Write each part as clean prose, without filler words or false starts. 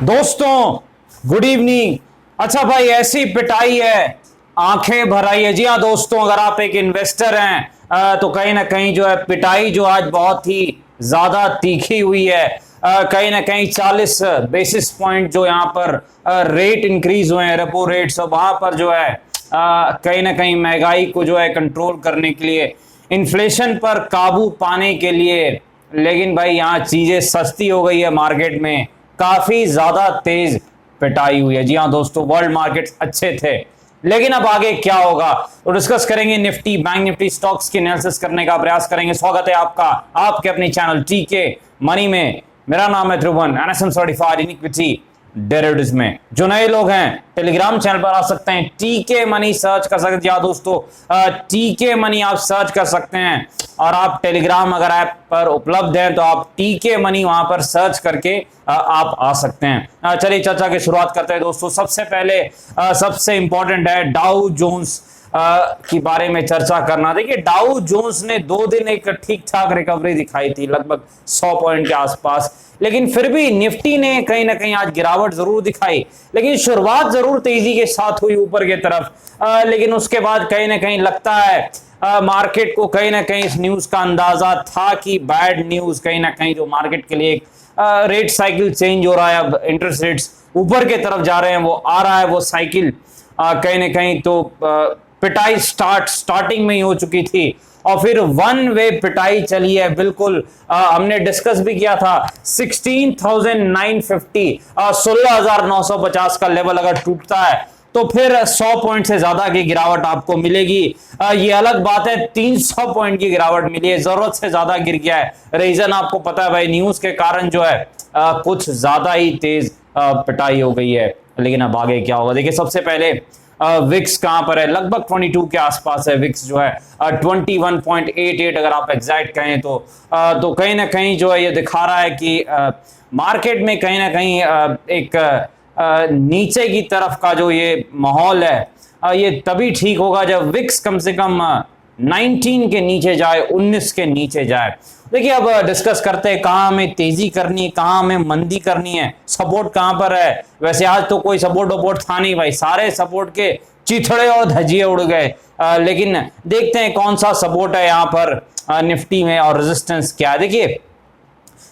दोस्तों good evening. अच्छा भाई, ऐसी पिटाई है, आंखें भर आई है। जी हाँ दोस्तों, अगर आप एक इन्वेस्टर हैं तो कहीं ना कहीं जो है पिटाई जो आज बहुत ही ज्यादा तीखी हुई है। कहीं ना कहीं 40 बेसिस पॉइंट जो यहाँ पर रेट इंक्रीज हुए हैं, रेपो रेट्स, वहां पर जो है कहीं ना कहीं महंगाई को जो है कंट्रोल करने के लिए, इन्फ्लेशन पर काबू पाने के लिए। लेकिन भाई यहाँ चीजें सस्ती हो गई है, मार्केट में काफी ज्यादा तेज पिटाई हुई है। जी हाँ दोस्तों, वर्ल्ड मार्केट्स अच्छे थे, लेकिन अब आगे क्या होगा तो डिस्कस करेंगे। निफ्टी, बैंक निफ्टी स्टॉक्स की एनालिसिस करने का प्रयास करेंगे। स्वागत है आपका आपके अपने चैनल टीके मनी में। मेरा नाम है Dhruvan, NSM certified in equity derivatives में। जो नए लोग हैं टेलीग्राम चैनल पर आ सकते हैं, टीके मनी सर्च कर सकते हैं। या दोस्तों टीके मनी आप सर्च कर सकते हैं, और आप टेलीग्राम अगर ऐप पर उपलब्ध हैं तो आप टीके मनी वहां पर सर्च करके आप आ सकते हैं। चलिए चर्चा की शुरुआत करते हैं दोस्तों। सबसे पहले सबसे इंपॉर्टेंट है डाउ जोन्स की बारे में चर्चा करना। देखिए, डाउ जोन्स ने 2 दिन एक ठीक ठाक रिकवरी दिखाई थी, लगभग 100 पॉइंट के आसपास, लेकिन फिर भी निफ्टी ने कहीं ना कहीं आज गिरावट जरूर दिखाई। लेकिन शुरुआत जरूर तेजी के साथ हुई ऊपर की तरफ, लेकिन उसके बाद कहीं ना कहीं लगता है मार्केट को कहीं ना कहीं इस न्यूज का अंदाजा था कि बैड न्यूज कहीं ना कहीं जो मार्केट के लिए एक रेट साइकिल चेंज हो रहा है, अब इंटरेस्ट रेट्स ऊपर के तरफ जा रहे हैं, वो आ रहा है वो साइकिल कहीं ना कहीं। तो पिटाई स्टार्टिंग में ही हो चुकी थी, और फिर वन वे पिटाई चली है। बिल्कुल हमने डिस्कस भी किया था 16,950 16,950 का लेवल अगर टूटता है तो फिर 100 पॉइंट से ज्यादा की गिरावट आपको मिलेगी। ये अलग बात है 300 पॉइंट की गिरावट मिली है, जरूरत से ज्यादा गिर गया है। रीजन आपको पता है भाई, न्यूज के कारण जो है कुछ ज्यादा ही तेज पिटाई हो गई है। लेकिन अब आगे क्या होगा, देखिए सबसे पहले विक्स कहां पर है, लगभग 22 के आसपास है विक्स जो है, 21.88 अगर आप एग्जैक्ट कहें तो कहीं ना कहीं जो है ये दिखा रहा है कि मार्केट में कहीं ना कहीं एक नीचे की तरफ का जो ये माहौल है ये तभी ठीक होगा जब विक्स कम से कम 19 के नीचे जाए, 19 के नीचे जाए। देखिए अब डिस्कस करते हैं कहां हमें तेजी करनी है, कहां हमें मंदी करनी है, सपोर्ट कहां पर है। वैसे आज तो कोई सपोर्ट वपोर्ट था नहीं भाई, सारे सपोर्ट के चिथड़े और धजिए उड़ गए। लेकिन देखते हैं कौन सा सपोर्ट है यहाँ पर निफ्टी में, और रेजिस्टेंस क्या है। देखिए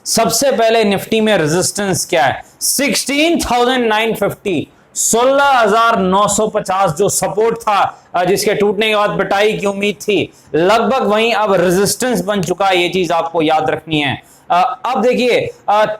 सबसे पहले निफ्टी में रेजिस्टेंस क्या है, 16,950 16,950 जो सपोर्ट था, जिसके टूटने के बाद पिटाई की उम्मीद थी, लगभग वहीं अब रेजिस्टेंस बन चुका है। ये चीज आपको याद रखनी है। अब देखिए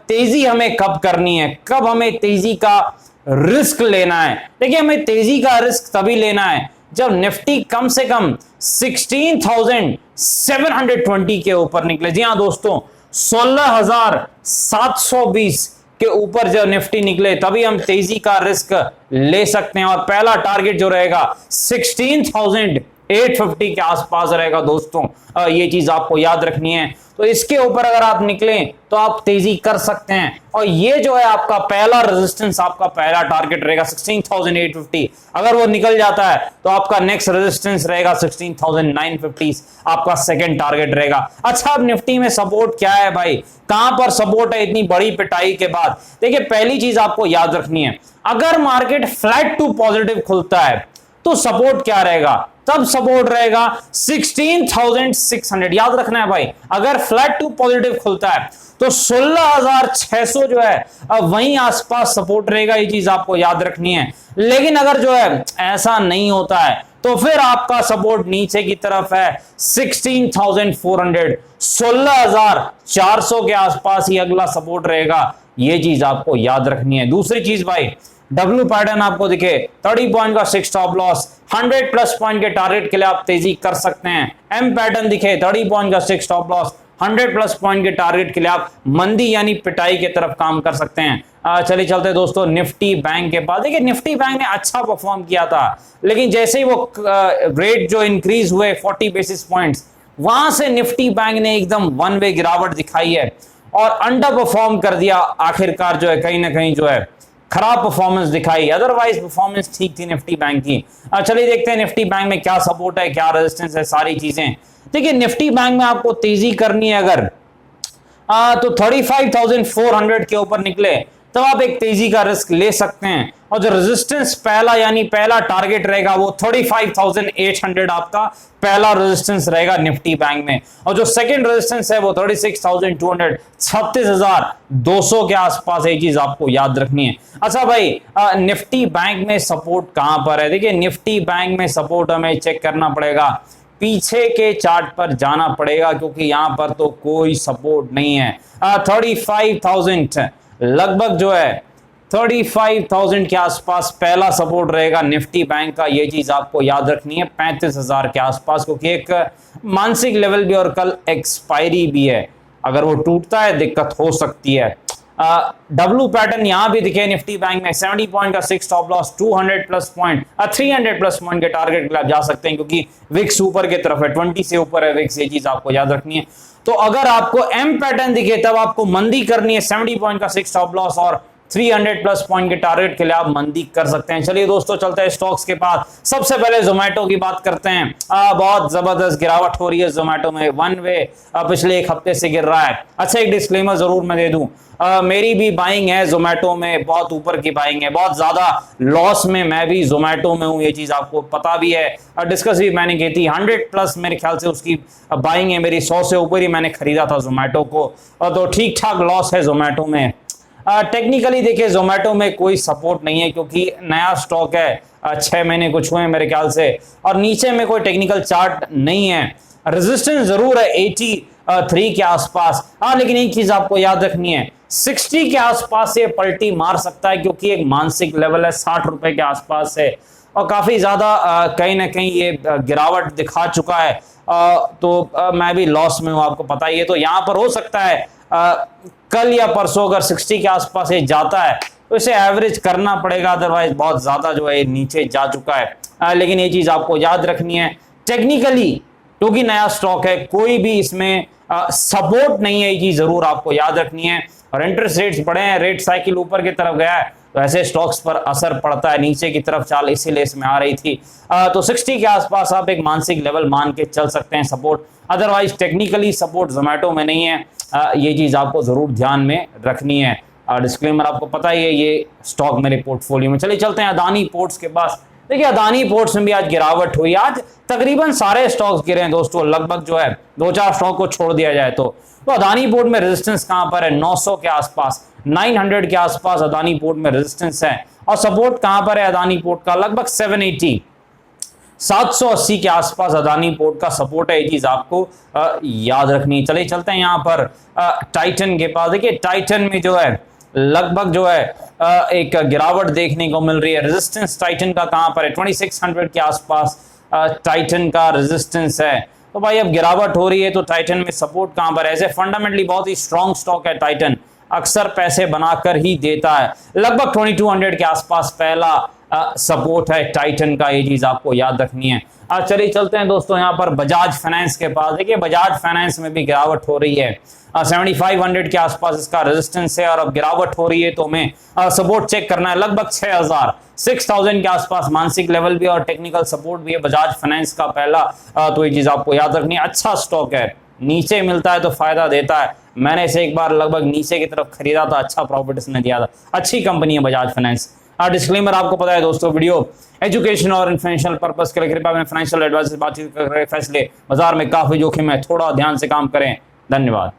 तेजी हमें कब करनी है, कब हमें तेजी का रिस्क लेना है। देखिए हमें तेजी का रिस्क तभी लेना है जब निफ्टी कम से कम 16,720 के ऊपर निकले। जी हाँ दोस्तों, 16,720 के ऊपर जब निफ्टी निकले तभी हम तेजी का रिस्क ले सकते हैं। और पहला टारगेट जो रहेगा 16,850 के आसपास रहेगा दोस्तों, ये चीज आपको याद रखनी है। तो इसके ऊपर अगर आप निकलें तो आप तेजी कर सकते हैं, और ये जो है आपका पहला रेजिस्टेंस, आपका पहला टारगेट रहेगा 16,850। अगर वो निकल जाता है तो आपका नेक्स्ट रेजिस्टेंस रहेगा 16,950, आपका सेकंड टारगेट रहेगा। अच्छा, अब निफ्टी में सपोर्ट क्या है भाई, कहां पर सपोर्ट है इतनी बड़ी पिटाई के बाद। देखिए पहली चीज आपको याद रखनी है, अगर मार्केट फ्लैट टू पॉजिटिव खुलता है तो सपोर्ट क्या रहेगा, तब सपोर्ट रहेगा 16,600। याद रखना है भाई, अगर फ्लैट टू पॉजिटिव खुलता है तो 16,600 जो है अब वहीं आसपास सपोर्ट रहेगा, ये चीज आपको याद रखनी है। लेकिन अगर जो है ऐसा नहीं होता है तो फिर आपका सपोर्ट नीचे की तरफ है 16,400, 16,400 के आसपास ही अगला सपोर्ट रहेगा, ये चीज आपको याद रखनी है। दूसरी चीज भाई, डब्ल्यू पैटर्न आपको दिखे 30 पॉइंट का 6 स्टॉप लॉस, 100 प्लस पॉइंट के टारगेट के लिए आप तेजी कर सकते हैं। एम पैटर्न दिखे 30 पॉइंट का 6 स्टॉप लॉस, 100 प्लस पॉइंट के टारगेट के लिए आप मंदी यानी पिटाई की तरफ काम कर सकते हैं। चलिए चलते दोस्तों निफ्टी बैंक के पास। देखिए निफ्टी बैंक ने अच्छा परफॉर्म किया था, लेकिन जैसे ही वो रेट जो इंक्रीज हुए 40 बेसिस पॉइंट्स, वहां से निफ्टी बैंक ने एकदम वन वे गिरावट दिखाई है और अंडर परफॉर्म कर दिया। आखिरकार जो है कहीं ना कहीं जो है खराब परफॉर्मेंस दिखाई, अदरवाइज परफॉर्मेंस ठीक थी निफ्टी बैंक की। चलिए देखते हैं निफ्टी बैंक में क्या सपोर्ट है, क्या रेजिस्टेंस है, सारी चीजें। देखिए निफ्टी बैंक में आपको तेजी करनी है अगर तो 35,400 के ऊपर निकले तब आप एक तेजी का रिस्क ले सकते हैं। और जो रेजिस्टेंस पहला यानी पहला टारगेट रहेगा वो 35,800 आपका पहला रेजिस्टेंस रहेगा निफ्टी बैंक में, और जो सेकंड रेजिस्टेंस है वो 36,200 36,200 के आसपास। ये चीज आपको याद रखनी है। अच्छा भाई, निफ्टी बैंक में सपोर्ट कहां पर है? देखिए निफ्टी बैंक में सपोर्ट हमें चेक करना पड़ेगा, पीछे के चार्ट पर जाना पड़ेगा, क्योंकि यहां पर तो कोई सपोर्ट नहीं है। 35,000 लगभग जो है 35,000 के आसपास पहला सपोर्ट रहेगा निफ्टी बैंक का। ये चीज आपको याद रखनी है 35,000 के आसपास, क्योंकि एक मानसिक लेवल भी और कल एक्सपायरी भी है। अगर वो टूटता है दिक्कत हो सकती है। डब्ल्यू पैटर्न यहां भी दिखे निफ्टी बैंक में 70 पॉइंट का 6 stop loss, 200 plus point 300 plus point के टारगेट के लिए आप जा सकते हैं, क्योंकि विक्स ऊपर की तरफ है, 20 से ऊपर है विक्स। ये चीज आपको याद रखनी है। तो अगर आपको एम पैटर्न दिखे तब आपको मंदी करनी है। 70 पॉइंट का 6 स्टॉप लॉस और 300 प्लस पॉइंट के टारगेट के लिए आप मंदी कर सकते हैं। चलिए दोस्तों चलते हैं स्टॉक्स के पास। सबसे पहले जोमेटो की बात करते हैं। बहुत जबरदस्त गिरावट हो रही है जोमेटो में, वन वे पिछले एक हफ्ते से गिर रहा है। अच्छा एक डिस्क्लेमर जरूर मैं दे दूं, मेरी भी बाइंग है जोमेटो में, बहुत ऊपर की बाइंग है, बहुत ज्यादा लॉस में मैं भी जोमेटो में हूं। ये चीज आपको पता भी है, डिस्कस भी मैंने की थी। 100 प्लस मेरे ख्याल से उसकी बाइंग है मेरी, 100 से ऊपर ही मैंने खरीदा था जोमेटो को, तो ठीक ठाक लॉस है जोमेटो में। टेक्निकली देखिए जोमेटो में कोई सपोर्ट नहीं है, क्योंकि नया स्टॉक है, 6 महीने कुछ हुए मेरे ख्याल से, और नीचे में कोई टेक्निकल चार्ट नहीं है। रेजिस्टेंस जरूर है 83 के आसपास। लेकिन एक चीज आपको याद रखनी है, 60 के आसपास से पलटी मार सकता है, क्योंकि एक मानसिक लेवल है 60 रुपए के आसपास है, और काफी ज्यादा कहीं ना कहीं ये गिरावट दिखा चुका है। तो मैं भी लॉस में हूं, आपको पता ही है। तो यहां पर हो सकता है कल या परसों अगर 60 के आसपास ये जाता है तो इसे एवरेज करना पड़ेगा, अदरवाइज बहुत ज्यादा जो है नीचे जा चुका है। लेकिन ये चीज आपको याद रखनी है, टेक्निकली क्योंकि नया स्टॉक है, कोई भी इसमें सपोर्ट नहीं है, ये चीज जरूर आपको याद रखनी है। और इंटरेस्ट रेट्स बढ़े हैं, रेट साइकिल ऊपर की तरफ गया है, तो ऐसे स्टॉक्स पर असर पड़ता है, नीचे की तरफ चाल इसीलिए इसमें आ रही थी। तो 60 के आसपास आप एक मानसिक लेवल मान के चल सकते हैं support, otherwise technically support Zomato में नहीं है। ये चीज आपको जरूर ध्यान में रखनी है। डिस्क्लेमर आपको पता ही है, ये स्टॉक मेरे पोर्टफोलियो में। चलिए चलते हैं अदानी पोर्ट्स के पास। देखिए अदानी पोर्ट्स में भी आज गिरावट हुई, आज तकरीबन सारे स्टॉक्स गिरे हैं दोस्तों, लगभग जो है 2-4 स्टॉक को छोड़ दिया जाए तो अदानी पोर्ट में रेजिस्टेंस कहां पर है? 900 के आसपास, 900 के आसपास अदानी पोर्ट में रेजिस्टेंस है। और सपोर्ट कहां पर है अदानी पोर्ट का? लगभग 780 780 के आसपास अदानी पोर्ट का सपोर्ट है। ये चीज आपको याद रखनी है। चलिए चलते हैं यहां पर टाइटन के पास। देखिए टाइटन में जो है लगभग जो है एक गिरावट देखने को मिल रही है। रेजिस्टेंस टाइटन का कहां पर है? 2600 के आसपास टाइटन का रेजिस्टेंस है। तो भाई अब गिरावट हो रही है तो टाइटन में सपोर्ट कहां पर है? ऐसे फंडामेंटली बहुत ही स्ट्रॉन्ग स्टॉक है टाइटन, अक्सर पैसे बनाकर ही देता है। लगभग 2200 के आसपास पहला सपोर्ट है टाइटन का, ये चीज आपको याद रखनी है। चलिए चलते हैं दोस्तों यहाँ पर बजाज फाइनेंस के पास। देखिए बजाज फाइनेंस में भी गिरावट हो रही है, 7500 के आसपास इसका रेजिस्टेंस है, और अब गिरावट हो रही है तो हमें सपोर्ट चेक करना है। लगभग 6000 के आसपास मानसिक लेवल भी और टेक्निकल सपोर्ट भी है बजाज फाइनेंस का पहला। तो ये चीज आपको याद रखनी है। अच्छा स्टॉक है, नीचे मिलता है तो फायदा देता है। मैंने इसे एक बार लगभग नीचे की तरफ खरीदा था, अच्छा प्रॉफिट इसने दिया था, अच्छी कंपनी है बजाज फाइनेंस। डिस्क्लेमर आपको पता है दोस्तों, वीडियो एजुकेशन और इन्फॉर्मेशनल पर्पस के लिए कृपया अपने फाइनेंशियल एडवाइजर से बातचीत कर रहे फैसले बाजार में काफी जोखिम है, थोड़ा ध्यान से काम करें। धन्यवाद।